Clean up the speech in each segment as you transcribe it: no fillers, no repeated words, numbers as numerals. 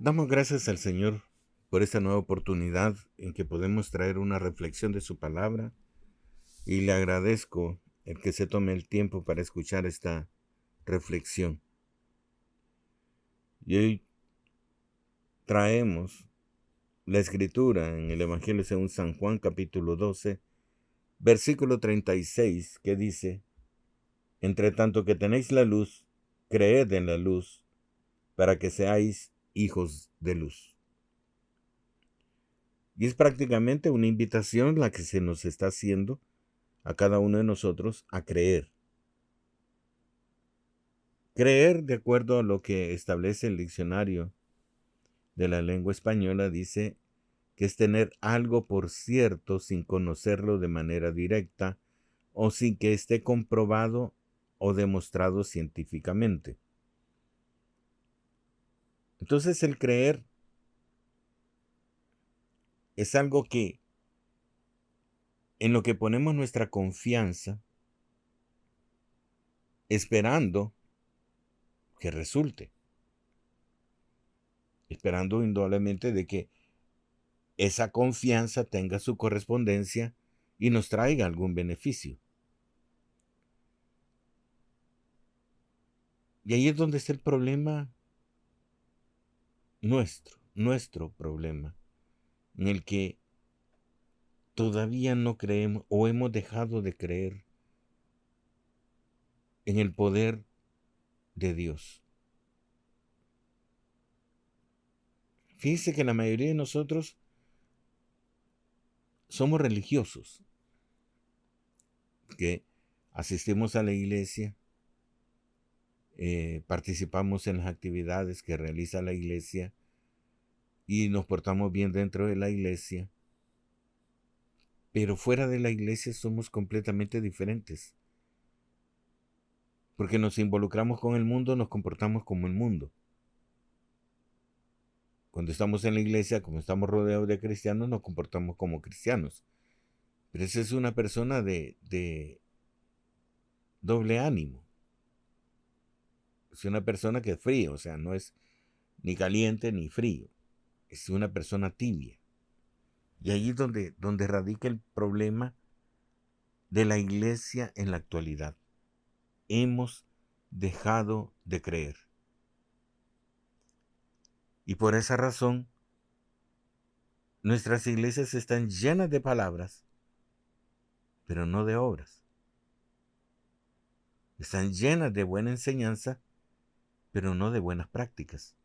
Damos gracias al Señor por esta nueva oportunidad en que podemos traer una reflexión de su palabra y le agradezco el que se tome el tiempo para escuchar esta reflexión. Y hoy traemos la escritura en el Evangelio según San Juan capítulo 12, versículo 36, que dice: Entre tanto que tenéis la luz, creed en la luz, para que seáis hijos de luz. Y es prácticamente una invitación la que se nos está haciendo a cada uno de nosotros a creer. Creer, de acuerdo a lo que establece el diccionario de la lengua española, dice que es tener algo por cierto sin conocerlo de manera directa o sin que esté comprobado o demostrado científicamente. Entonces el creer es algo que en lo que ponemos nuestra confianza, esperando que resulte, esperando indudablemente de que esa confianza tenga su correspondencia y nos traiga algún beneficio. Y ahí es donde está el problema nuestro problema, en el que todavía no creemos o hemos dejado de creer en el poder de Dios. Fíjense que la mayoría de nosotros somos religiosos, que asistimos a la iglesia, participamos en las actividades que realiza la iglesia y nos portamos bien dentro de la iglesia, pero fuera de la iglesia somos completamente diferentes. Porque nos involucramos con el mundo, nos comportamos como el mundo. Cuando estamos en la iglesia, como estamos rodeados de cristianos, nos comportamos como cristianos. Pero esa es una persona de doble ánimo. Es una persona que es fría, o sea, no es ni caliente ni frío. Es una persona tibia. Y ahí es donde radica el problema de la iglesia en la actualidad. Hemos dejado de creer. Y por esa razón, nuestras iglesias están llenas de palabras, pero no de obras. Están llenas de buena enseñanza, pero no de buenas prácticas.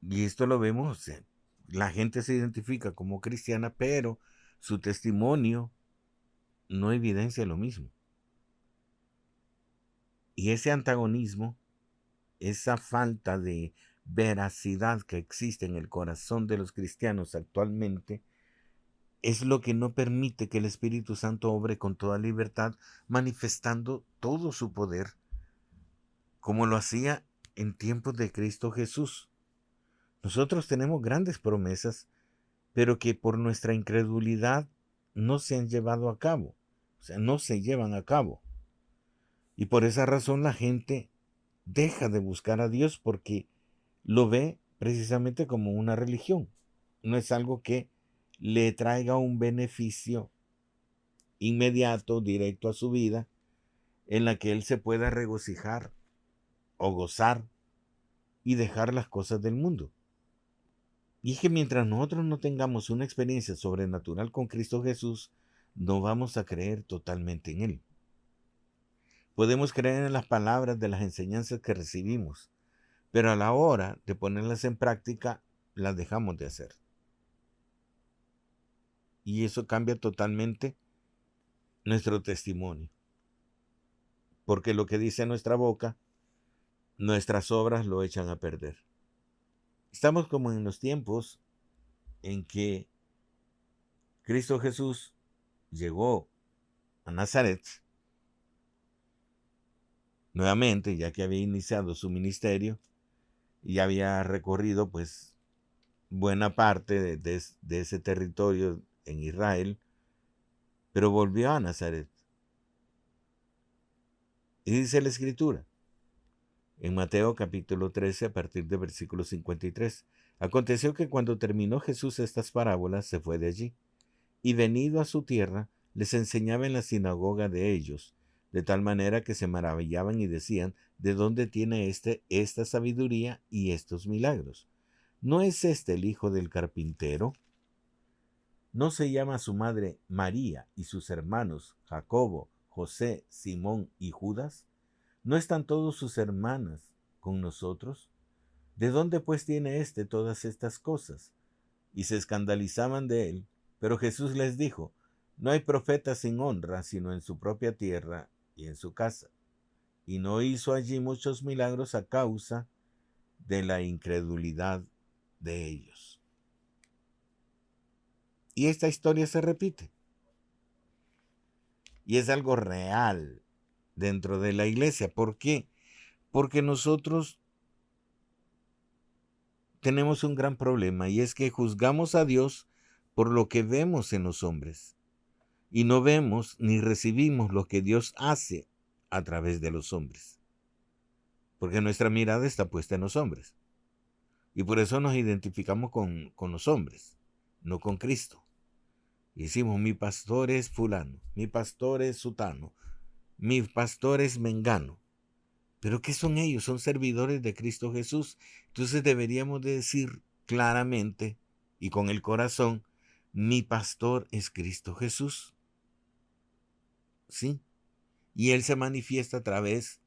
Y esto lo vemos, o sea, la gente se identifica como cristiana, pero su testimonio no evidencia lo mismo. Y ese antagonismo, esa falta de veracidad que existe en el corazón de los cristianos actualmente, es lo que no permite que el Espíritu Santo obre con toda libertad, manifestando todo su poder, como lo hacía en tiempos de Cristo Jesús. Nosotros tenemos grandes promesas, pero que por nuestra incredulidad no se han llevado a cabo, o sea, no se llevan a cabo. Y por esa razón la gente deja de buscar a Dios porque lo ve precisamente como una religión. No es algo que le traiga un beneficio inmediato, directo a su vida, en la que él se pueda regocijar o gozar y dejar las cosas del mundo. Y es que mientras nosotros no tengamos una experiencia sobrenatural con Cristo Jesús, no vamos a creer totalmente en Él. Podemos creer en las palabras de las enseñanzas que recibimos, pero a la hora de ponerlas en práctica, las dejamos de hacer. Y eso cambia totalmente nuestro testimonio. Porque lo que dice nuestra boca, nuestras obras lo echan a perder. Estamos como en los tiempos en que Cristo Jesús llegó a Nazaret, nuevamente, ya que había iniciado su ministerio y había recorrido pues buena parte de ese territorio en Israel, pero volvió a Nazaret. Y dice la Escritura En Mateo capítulo 13, a partir de versículo 53. Aconteció que cuando terminó Jesús estas parábolas, se fue de allí, y venido a su tierra, les enseñaba en la sinagoga de ellos, de tal manera que se maravillaban y decían, ¿de dónde tiene esta sabiduría y estos milagros? ¿No es este el hijo del carpintero? ¿No se llama su madre María y sus hermanos Jacobo, José, Simón y Judas? ¿No están todos sus hermanas con nosotros? ¿De dónde pues tiene todas estas cosas? Y se escandalizaban de él. Pero Jesús les dijo, no hay profeta sin honra, sino en su propia tierra y en su casa. Y no hizo allí muchos milagros a causa de la incredulidad de ellos. Y esta historia se repite. Y es algo real dentro de la iglesia. ¿Por qué? Porque nosotros tenemos un gran problema, y es que juzgamos a Dios por lo que vemos en los hombres, y no vemos ni recibimos lo que Dios hace a través de los hombres, porque nuestra mirada está puesta en los hombres, y por eso nos identificamos con los hombres, no con Cristo. Y decimos, mi pastor es fulano, mi pastor es sutano, mi pastor es mengano. ¿Pero qué son ellos? Son servidores de Cristo Jesús. Entonces deberíamos de decir claramente y con el corazón, mi pastor es Cristo Jesús. ¿Sí? Y Él se manifiesta a través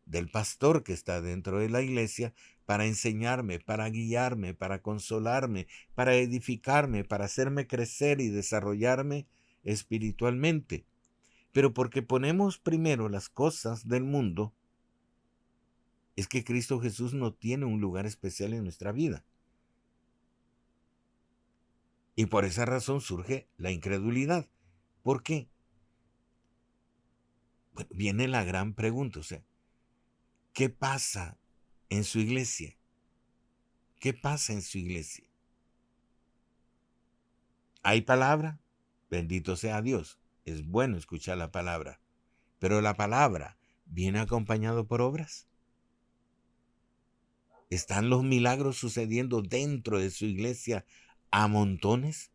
del pastor que está dentro de la iglesia para enseñarme, para guiarme, para consolarme, para edificarme, para hacerme crecer y desarrollarme espiritualmente. Pero porque ponemos primero las cosas del mundo, es que Cristo Jesús no tiene un lugar especial en nuestra vida. Y por esa razón surge la incredulidad. ¿Por qué? Bueno, viene la gran pregunta, o sea, ¿qué pasa en su iglesia? ¿Qué pasa en su iglesia? ¿Hay palabra? Bendito sea Dios. Es bueno escuchar la palabra. Pero la palabra viene acompañado por obras. ¿Están los milagros sucediendo dentro de su iglesia a montones?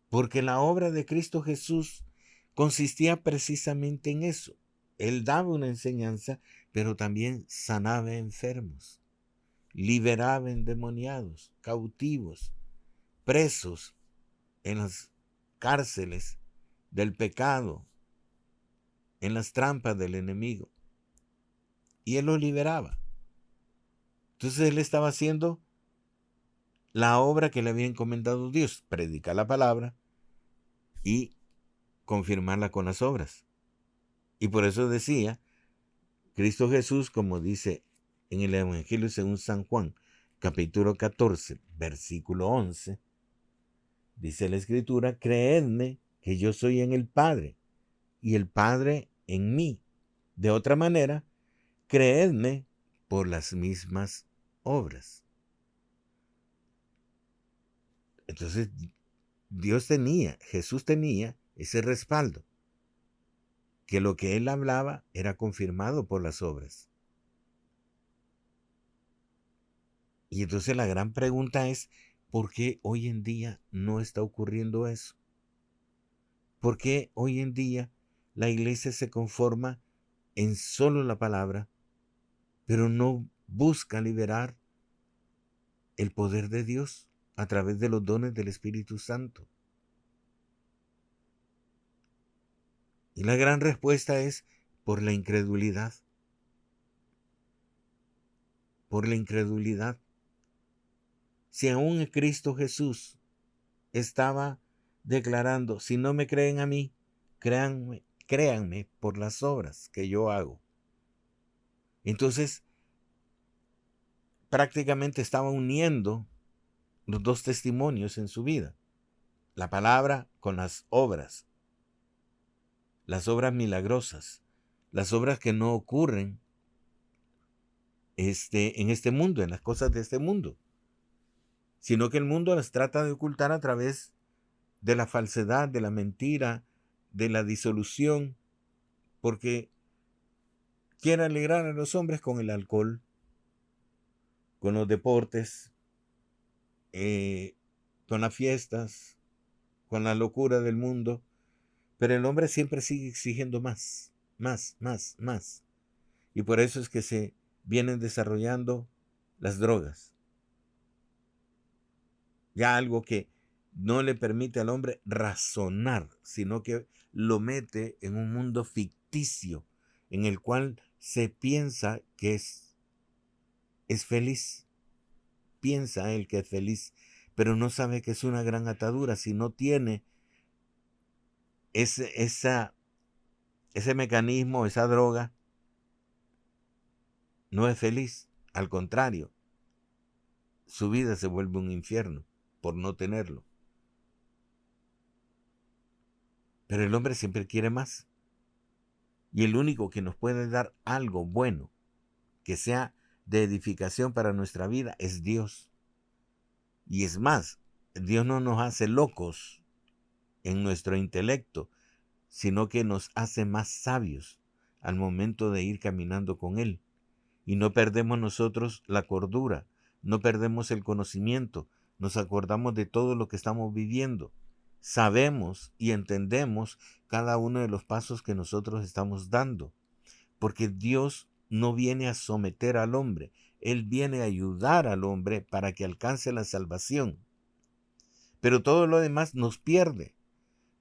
Porque la obra de Cristo Jesús consistía precisamente en eso. Él daba una enseñanza, pero también sanaba enfermos, liberaba endemoniados, cautivos, presos en las cárceles del pecado, en las trampas del enemigo. Y Él los liberaba. Entonces Él estaba haciendo la obra que le había encomendado Dios, predicar la palabra y confirmarla con las obras. Y por eso decía, Cristo Jesús, como dice en el Evangelio según San Juan, capítulo 14, versículo 11, dice la Escritura, creedme que yo soy en el Padre y el Padre en mí. De otra manera, creedme por las mismas obras. Entonces, Jesús tenía ese respaldo, que lo que él hablaba era confirmado por las obras. Y entonces la gran pregunta es, ¿por qué hoy en día no está ocurriendo eso? ¿Por qué hoy en día la iglesia se conforma en solo la palabra, pero no busca liberar el poder de Dios a través de los dones del Espíritu Santo? Y la gran respuesta es por la incredulidad. Por la incredulidad. Si aún Cristo Jesús estaba declarando, si no me creen a mí, créanme por las obras que yo hago. Entonces, prácticamente estaba uniendo los dos testimonios en su vida, la palabra con las obras milagrosas, las obras que no ocurren en este mundo, en las cosas de este mundo, sino que el mundo las trata de ocultar a través de la falsedad, de la mentira, de la disolución, porque quiere alegrar a los hombres con el alcohol, con los deportes, con las fiestas, con la locura del mundo, pero el hombre siempre sigue exigiendo más, más, más, más. Y por eso es que se vienen desarrollando las drogas. Ya algo que no le permite al hombre razonar, sino que lo mete en un mundo ficticio en el cual se piensa que es feliz. Piensa él que es feliz, pero no sabe que es una gran atadura. Si no tiene ese mecanismo, esa droga, no es feliz. Al contrario, su vida se vuelve un infierno por no tenerlo. Pero el hombre siempre quiere más. Y el único que nos puede dar algo bueno, que sea de edificación para nuestra vida, es Dios. Y es más, Dios no nos hace locos en nuestro intelecto, sino que nos hace más sabios al momento de ir caminando con Él. Y no perdemos nosotros la cordura, no perdemos el conocimiento, nos acordamos de todo lo que estamos viviendo. Sabemos y entendemos cada uno de los pasos que nosotros estamos dando, porque Dios no viene a someter al hombre, Él viene a ayudar al hombre para que alcance la salvación. Pero todo lo demás nos pierde,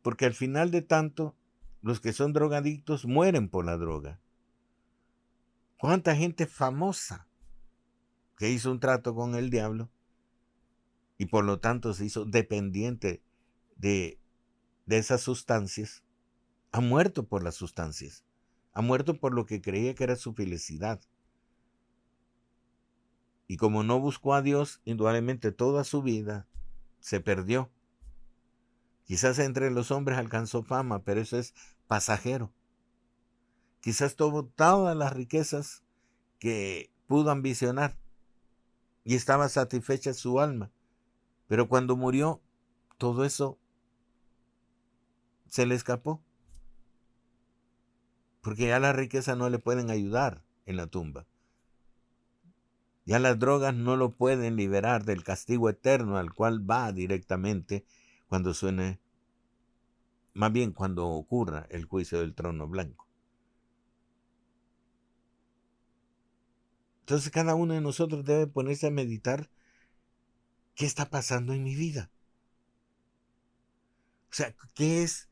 porque al final de tanto, los que son drogadictos mueren por la droga. ¿Cuánta gente famosa que hizo un trato con el diablo y por lo tanto se hizo dependiente de esas sustancias, ha muerto por las sustancias, ha muerto por lo que creía que era su felicidad? Y como no buscó a Dios, indudablemente toda su vida se perdió. Quizás entre los hombres alcanzó fama, pero eso es pasajero. Quizás tuvo todas las riquezas que pudo ambicionar y estaba satisfecha su alma, pero cuando murió, todo eso se le escapó, porque ya las riquezas no le pueden ayudar en la tumba. Ya las drogas no lo pueden liberar del castigo eterno al cual va directamente cuando suene, más bien cuando ocurra el juicio del trono blanco. Entonces cada uno de nosotros debe ponerse a meditar qué está pasando en mi vida. O sea, ¿qué es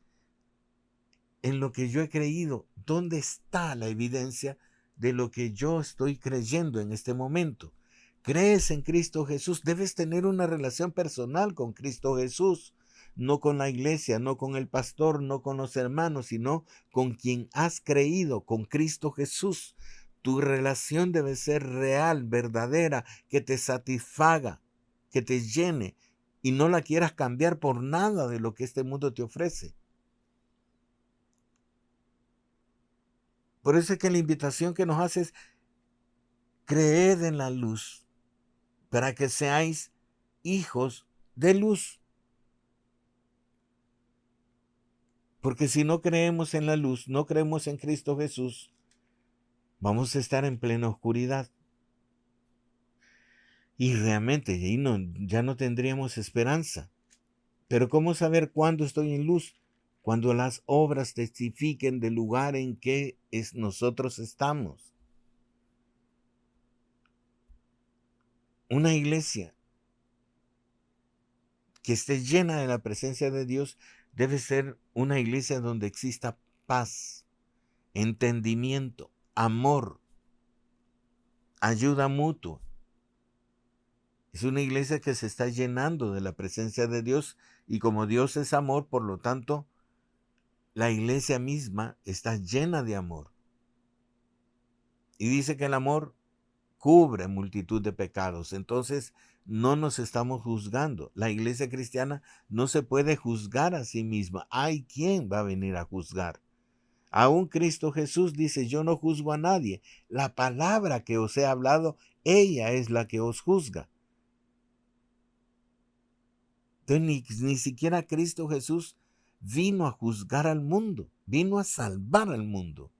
en lo que yo he creído? ¿Dónde está la evidencia de lo que yo estoy creyendo en este momento? ¿Crees en Cristo Jesús? Debes tener una relación personal con Cristo Jesús, no con la iglesia, no con el pastor, no con los hermanos, sino con quien has creído, con Cristo Jesús. Tu relación debe ser real, verdadera, que te satisfaga, que te llene y no la quieras cambiar por nada de lo que este mundo te ofrece. Por eso es que la invitación que nos hace es: creed en la luz para que seáis hijos de luz. Porque si no creemos en la luz, no creemos en Cristo Jesús, vamos a estar en plena oscuridad. Y realmente ya no tendríamos esperanza. Pero ¿cómo saber cuándo estoy en luz? Cuando las obras testifiquen del lugar en que nosotros estamos. Una iglesia que esté llena de la presencia de Dios debe ser una iglesia donde exista paz, entendimiento, amor, ayuda mutua. Es una iglesia que se está llenando de la presencia de Dios, y como Dios es amor, por lo tanto, la iglesia misma está llena de amor. Y dice que el amor cubre multitud de pecados. Entonces, no nos estamos juzgando. La iglesia cristiana no se puede juzgar a sí misma. Hay quien va a venir a juzgar. Aún Cristo Jesús dice: yo no juzgo a nadie. La palabra que os he hablado, ella es la que os juzga. Entonces, ni siquiera Cristo Jesús vino a juzgar al mundo, vino a salvar al mundo.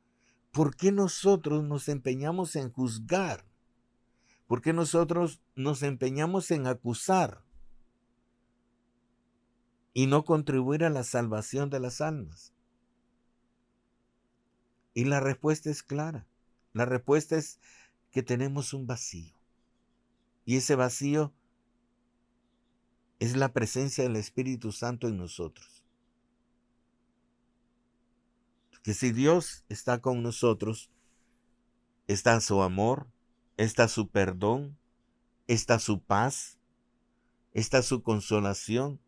¿por qué nosotros nos empeñamos en juzgar? ¿Por qué nosotros nos empeñamos en acusar y no contribuir a la salvación de las almas? Y la respuesta es clara. La respuesta es que tenemos un vacío. Y ese vacío es la presencia del Espíritu Santo en nosotros. Que si Dios está con nosotros, está su amor, está su perdón, está su paz, está su consolación,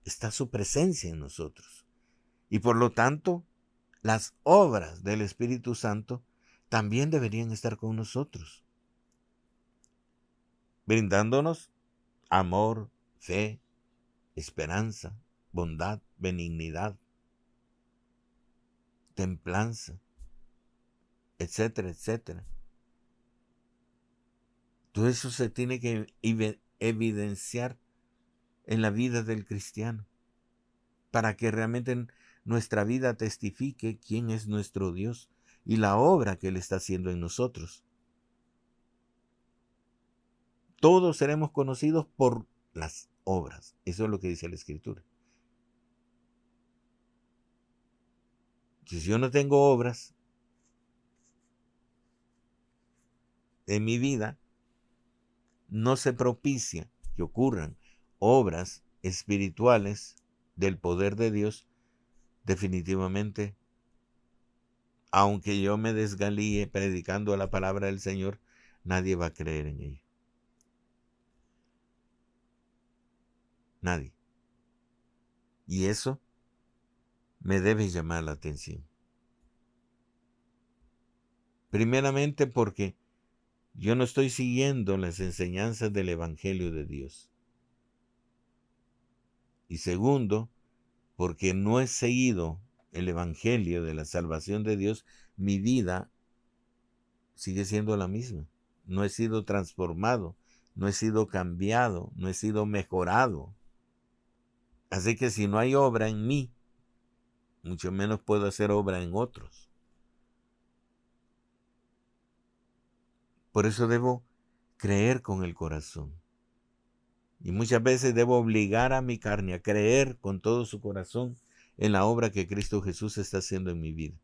está su presencia en nosotros. Y por lo tanto, las obras del Espíritu Santo también deberían estar con nosotros, brindándonos amor, fe, esperanza, bondad, benignidad, templanza, etcétera, etcétera. Todo eso se tiene que evidenciar en la vida del cristiano, para que realmente nuestra vida testifique quién es nuestro Dios y la obra que Él está haciendo en nosotros. Todos seremos conocidos por las obras. Eso es lo que dice la Escritura. Si yo no tengo obras en mi vida, no se propicia que ocurran obras espirituales del poder de Dios, definitivamente, aunque yo me desgalíe predicando la palabra del Señor, nadie va a creer en ello. Nadie. Y eso me debe llamar la atención. Primeramente porque yo no estoy siguiendo las enseñanzas del Evangelio de Dios. Y segundo, porque no he seguido el Evangelio de la salvación de Dios, mi vida sigue siendo la misma. No he sido transformado, no he sido cambiado, no he sido mejorado. Así que si no hay obra en mí, mucho menos puedo hacer obra en otros. Por eso debo creer con el corazón. Y muchas veces debo obligar a mi carne a creer con todo su corazón en la obra que Cristo Jesús está haciendo en mi vida.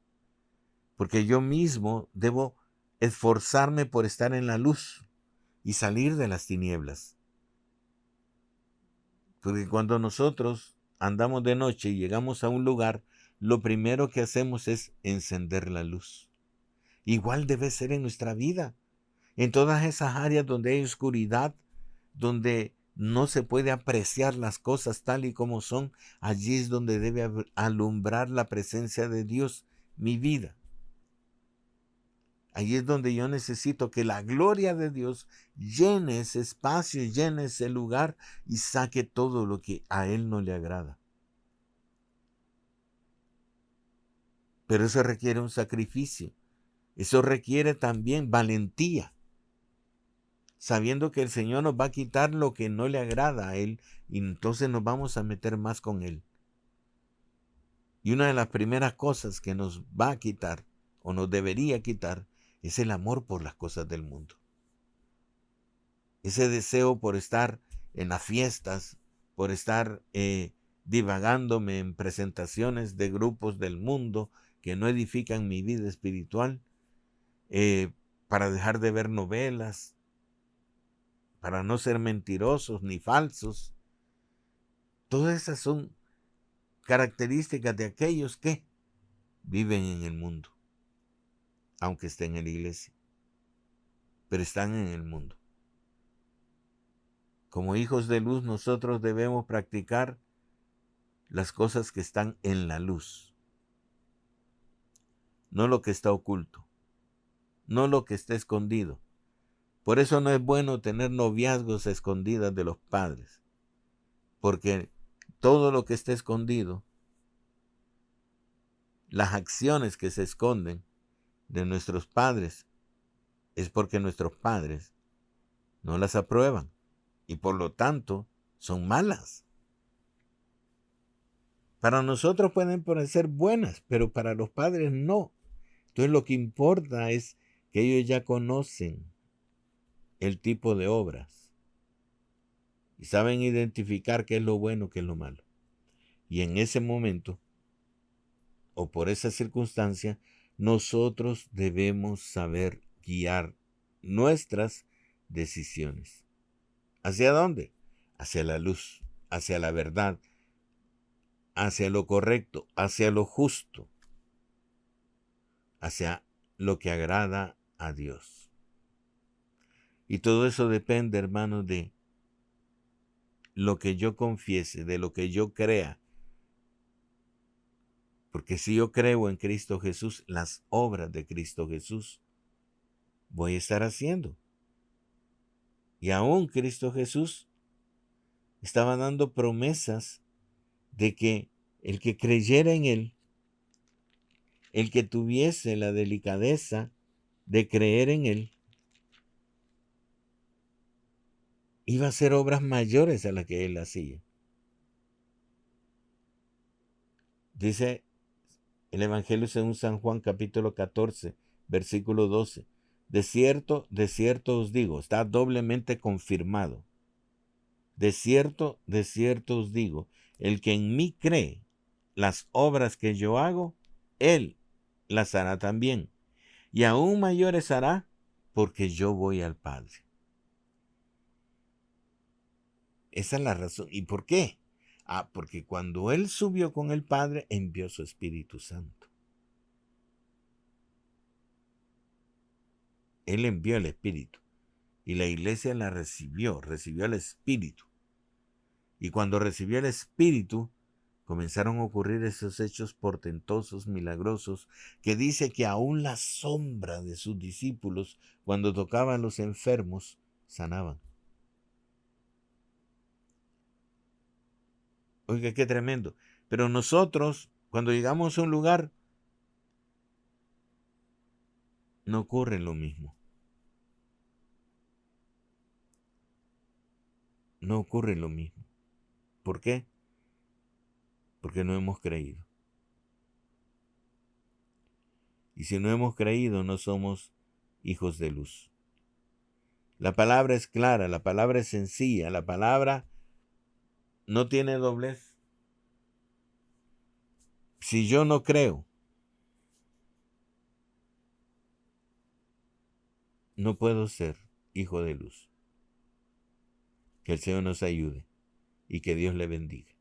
Porque yo mismo debo esforzarme por estar en la luz y salir de las tinieblas. Porque cuando nosotros andamos de noche y llegamos a un lugar, lo primero que hacemos es encender la luz. Igual debe ser en nuestra vida. En todas esas áreas donde hay oscuridad, donde no se puede apreciar las cosas tal y como son, allí es donde debe alumbrar la presencia de Dios mi vida. Allí es donde yo necesito que la gloria de Dios llene ese espacio, llene ese lugar y saque todo lo que a Él no le agrada. Pero eso requiere un sacrificio. Eso requiere también valentía, sabiendo que el Señor nos va a quitar lo que no le agrada a Él y entonces nos vamos a meter más con Él. Y una de las primeras cosas que nos va a quitar o nos debería quitar es el amor por las cosas del mundo. Ese deseo por estar en las fiestas, por estar divagándome en presentaciones de grupos del mundo que no edifican mi vida espiritual, para dejar de ver novelas, para no ser mentirosos ni falsos. Todas esas son características de aquellos que viven en el mundo, aunque estén en la iglesia, pero están en el mundo. Como hijos de luz, nosotros debemos practicar las cosas que están en la luz, no lo que está oculto, no lo que está escondido. Por eso no es bueno tener noviazgos a escondidas de los padres, porque todo lo que está escondido, las acciones que se esconden de nuestros padres, es porque nuestros padres no las aprueban y por lo tanto son malas. Para nosotros pueden parecer buenas, pero para los padres no. Entonces lo que importa es que ellos ya conocen el tipo de obras y saben identificar qué es lo bueno, qué es lo malo. Y en ese momento, o por esa circunstancia, nosotros debemos saber guiar nuestras decisiones. ¿Hacia dónde? Hacia la luz, hacia la verdad, hacia lo correcto, hacia lo justo, hacia lo que agrada a Dios. Y todo eso depende, hermanos, de lo que yo confiese, de lo que yo crea. Porque si yo creo en Cristo Jesús, las obras de Cristo Jesús voy a estar haciendo. Y aún Cristo Jesús estaba dando promesas de que el que creyera en Él, el que tuviese la delicadeza de creer en Él, iba a hacer obras mayores a las que Él hacía. Dice el Evangelio según San Juan capítulo 14, versículo 12. De cierto os digo, está doblemente confirmado. De cierto os digo, el que en mí cree, las obras que yo hago, él las hará también. Y aún mayores hará, porque yo voy al Padre. Esa es la razón. ¿Y por qué? Porque cuando él subió con el Padre, envió su Espíritu Santo. Él envió el Espíritu. Y la iglesia la recibió el Espíritu. Y cuando recibió el Espíritu, comenzaron a ocurrir esos hechos portentosos, milagrosos, que dice que aún la sombra de sus discípulos, cuando tocaban a los enfermos, sanaban. Oiga, qué tremendo. Pero nosotros, cuando llegamos a un lugar, no ocurre lo mismo. No ocurre lo mismo. ¿Por qué? Porque no hemos creído. Y si no hemos creído, no somos hijos de luz. La palabra es clara, la palabra es sencilla, la palabra no tiene doblez. Si yo no creo, no puedo ser hijo de luz. Que el Señor nos ayude y que Dios le bendiga.